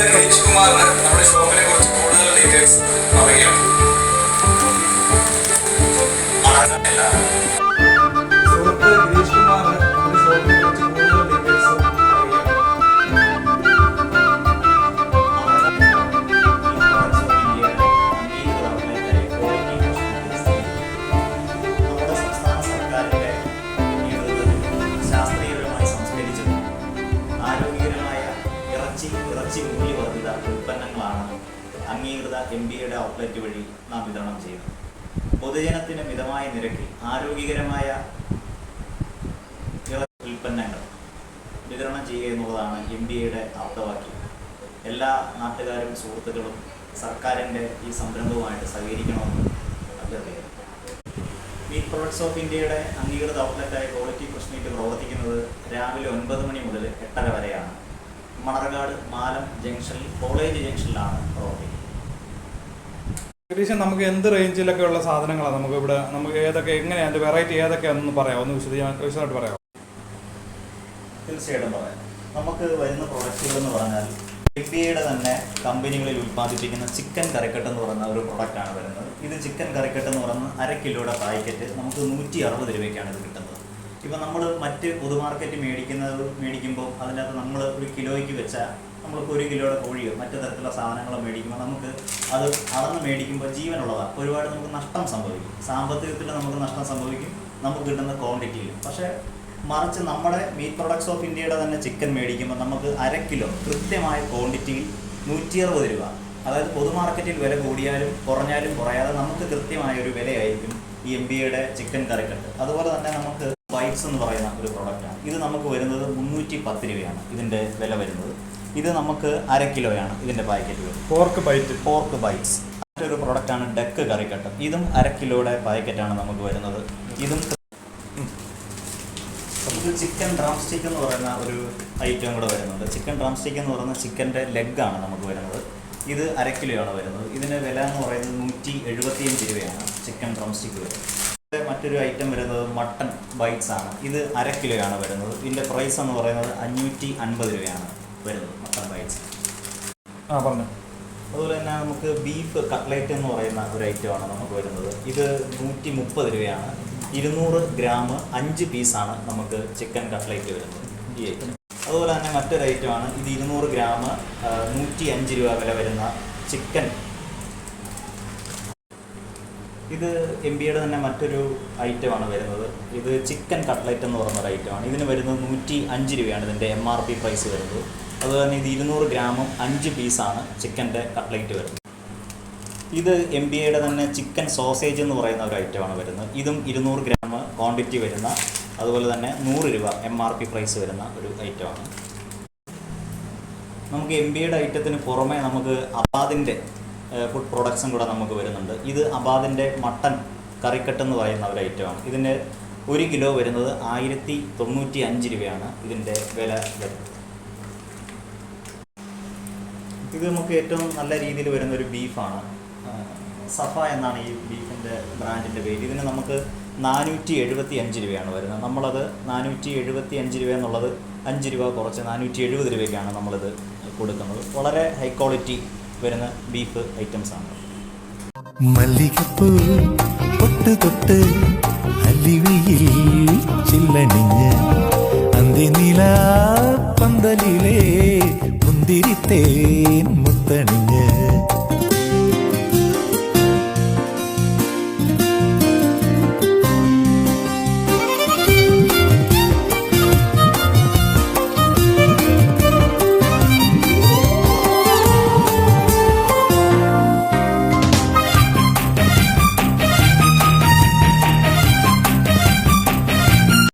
ഗിരീഷ് കുമാറിന് നമ്മുടെ ഷോപ്പിനെ കുറിച്ച് കൂടുതൽ ഡീറ്റെയിൽസ് പറയാം. സുഹൃത്ത് ഗിരീഷ് കുമാറിന് നമ്മുടെ ഷോപ്പിനെ കുറിച്ച് കൂടുതൽ ഡീറ്റെയിൽസ് ഇറച്ചി മൂല്യവർദ്ധിത ഉൽപ്പന്നങ്ങളാണ് അംഗീകൃത MBA ഔട്ട്ലെറ്റ് വഴി നാം വിതരണം ചെയ്യുന്നത്. പൊതുജനത്തിന് മിതമായ നിരക്കിൽ ആരോഗ്യകരമായ ഉൽപ്പന്നങ്ങൾ വിതരണം ചെയ്യുക എന്നുള്ളതാണ് MBA ആപ്തവാക്യം. എല്ലാ നാട്ടുകാരും സുഹൃത്തുക്കളും സർക്കാരിൻ്റെ ഈ സംരംഭവുമായിട്ട് സഹകരിക്കണമെന്ന് അഭ്യർത്ഥിക്കുന്നു. മീറ്റ് പ്രൊഡക്ട്സ് ഓഫ് ഇന്ത്യയുടെ അംഗീകൃത ഔട്ട്ലെറ്റായ ക്വാളിറ്റി ഫ്രഷ് മീറ്റ് പ്രവർത്തിക്കുന്നത് രാവിലെ 9 മണി മുതൽ 8:30 വരെയാണ്. മണർകാട് മാലം ജംഗ്ഷനിൽ കോളേജ് ജംഗ്ഷനിലാണ് പ്രവർത്തിക്കുന്നത്. ഏകദേശം നമുക്ക് എന്ത് റേഞ്ചിലൊക്കെ ഉള്ള സാധനങ്ങളാണ് നമുക്ക് ഏതൊക്കെ എങ്ങനെയാണ് അതിൻ്റെ വെറൈറ്റി ഏതൊക്കെയാണെന്ന് പറയാമോ? ഒന്ന് വിശദമായിട്ട് പറയാമോ? തീർച്ചയായിട്ടും പറയാം. നമുക്ക് വരുന്ന പ്രൊഡക്റ്റുകൾ എന്ന് പറഞ്ഞാൽ MBA തന്നെ കമ്പനികളിൽ ഉൽപ്പാദിപ്പിക്കുന്ന ചിക്കൻ കറിക്കട്ട് എന്ന് പറയുന്ന ഒരു പ്രൊഡക്റ്റാണ് വരുന്നത്. ഇത് ചിക്കൻ കറിക്കട്ട് എന്ന് പറയുന്ന 1 കിലോയുടെ പാക്കറ്റ് നമുക്ക് 160 രൂപയ്ക്കാണ് ഇത് കിട്ടുന്നത്. ഇപ്പം നമ്മൾ മറ്റ് പൊതുമാർക്കറ്റ് മേടിക്കുമ്പോൾ അതിനകത്ത് നമ്മൾ ഒരു കിലോയ്ക്ക് വെച്ചാൽ നമ്മൾക്ക് 1 കിലോയുടെ കോഴിയോ മറ്റു തരത്തിലുള്ള സാധനങ്ങളോ മേടിക്കുമ്പോൾ നമുക്ക് അത് അളന്ന് മേടിക്കുമ്പോൾ ജീവനുള്ളതാണ്. ഒരുപാട് നമുക്ക് നഷ്ടം സംഭവിക്കും. സാമ്പത്തികത്തിൽ നമുക്ക് നഷ്ടം സംഭവിക്കും, നമുക്ക് കിട്ടുന്ന ക്വാണ്ടിറ്റിയിൽ. പക്ഷേ മറിച്ച് നമ്മുടെ മീറ്റ് പ്രൊഡക്ട്സ് ഓഫ് ഇന്ത്യയുടെ തന്നെ ചിക്കൻ മേടിക്കുമ്പോൾ നമുക്ക് 1 കിലോ കൃത്യമായ ക്വാണ്ടിറ്റിയിൽ 160 രൂപ. അതായത് പൊതുമാർക്കറ്റിൽ വില കൂടിയാലും കുറഞ്ഞാലും കുറയാതെ നമുക്ക് കൃത്യമായ ഒരു വിലയായിരിക്കും ഈ MBA ചിക്കൻ കറിക്കട്ട്. അതുപോലെ തന്നെ നമുക്ക് ബൈറ്റ്സ് എന്ന് പറയുന്ന ഒരു പ്രൊഡക്റ്റാണ്. ഇത് നമുക്ക് വരുന്നത് 310 രൂപയാണ് ഇതിൻ്റെ വില വരുന്നത്. ഇത് നമുക്ക് 1 കിലോയാണ് ഇതിൻ്റെ പാക്കറ്റ് വരുന്നത്. Pork bites. മറ്റൊരു പ്രൊഡക്റ്റാണ് ഡക്ക് കറിക്കട്ട്. ഇതും 1 കിലോയുടെ പാക്കറ്റാണ് നമുക്ക് വരുന്നത്. ഇത് ചിക്കൻ ഡ്രം സ്റ്റിക്ക് എന്ന് പറയുന്ന ഒരു ഐറ്റം കൂടെ വരുന്നുണ്ട്. ചിക്കൻ ഡ്രം സ്റ്റിക്ക് എന്ന് പറയുന്ന ചിക്കൻ്റെ ലെഗാണ് നമുക്ക് വരുന്നത്. ഇത് 1 കിലോയാണ് വരുന്നത്. ഇതിൻ്റെ വില എന്ന് പറയുന്നത് 175 രൂപയാണ് ചിക്കൻ ഡ്രം സ്റ്റിക്ക് വരുന്നത്. മറ്റൊരു ഐറ്റം വരുന്നത് മട്ടൺ ബൈറ്റ്സ് ആണ്. ഇത് 1 കിലോയാണ് വരുന്നത്. ഇതിൻ്റെ പ്രൈസ് എന്ന് പറയുന്നത് 550 രൂപയാണ് വരുന്നത് മട്ടൺ ബൈറ്റ്സ്. പറഞ്ഞു. അതുപോലെ തന്നെ നമുക്ക് ബീഫ് കട്ട്ലേറ്റ് എന്ന് പറയുന്ന ഒരു ഐറ്റമാണ് നമുക്ക് വരുന്നത്. ഇത് 130 രൂപയാണ്. 200 ഗ്രാം 5 പീസാണ് നമുക്ക് ചിക്കൻ കട്ട്ലേറ്റ് വരുന്നത് ഈ ഐറ്റം. അതുപോലെ തന്നെ മറ്റൊരു ഐറ്റമാണ് ഇത് 200 ഗ്രാം 105 രൂപ വില വരുന്ന ചിക്കൻ. ഇത് MBA തന്നെ മറ്റൊരു ഐറ്റമാണ് വരുന്നത്. ഇത് ചിക്കൻ കട്ട്ലറ്റ് എന്ന് പറയുന്ന ഒരു ഐറ്റമാണ്. ഇതിന് വരുന്നത് 105 രൂപയാണ് ഇതിൻ്റെ MRP പ്രൈസ് വരുന്നത്. അതുപോലെ തന്നെ ഇത് 200 ഗ്രാമും 5 പീസാണ് ചിക്കൻ്റെ കട്ട്ലറ്റ് വരുന്നത്. ഇത് MBA തന്നെ ചിക്കൻ സോസേജ് എന്ന് പറയുന്ന ഒരു ഐറ്റമാണ് വരുന്നത്. ഇതും 200 ഗ്രാം ക്വാണ്ടിറ്റി വരുന്ന, അതുപോലെ തന്നെ 100 രൂപ MRP പ്രൈസ് വരുന്ന ഒരു ഐറ്റമാണ്. നമുക്ക് MBA ഐറ്റത്തിന് പുറമെ നമുക്ക് അബാദിൻ്റെ ഫുഡ് പ്രൊഡക്ട്സും കൂടെ നമുക്ക് വരുന്നുണ്ട്. ഇത് അബാദിൻ്റെ മട്ടൺ കറിക്കട്ട് എന്ന് പറയുന്ന ഒരു ഐറ്റമാണ്. ഇതിൻ്റെ 1 കിലോ വരുന്നത് 1095 രൂപയാണ് ഇതിൻ്റെ വില വരുന്നത്. ഇത് നമുക്ക് ഏറ്റവും നല്ല രീതിയിൽ വരുന്നൊരു ബീഫാണ്. സഫ എന്നാണ് ഈ ബീഫിൻ്റെ ബ്രാൻഡിൻ്റെ പേര്. ഇതിന് നമുക്ക് 475 രൂപയാണ് വരുന്നത്. നമ്മളത് 475 രൂപ എന്നുള്ളത് 5 രൂപ കുറച്ച് 470 രൂപയ്ക്കാണ് നമ്മളിത് കൊടുക്കുന്നത്. വളരെ ഹൈ ക്വാളിറ്റി വരുന്ന ബീഫ് ഐറ്റംസ് ആണ്. മല്ലികപ്പൂ പൊട്ട് തൊട്ട് അല്ലിവയിൽ ചില്ലണിഞ്ഞ് അന്തിനില പന്തലിലെ മുന്തിരിത്തേൻ മുത്തണിഞ്ഞ്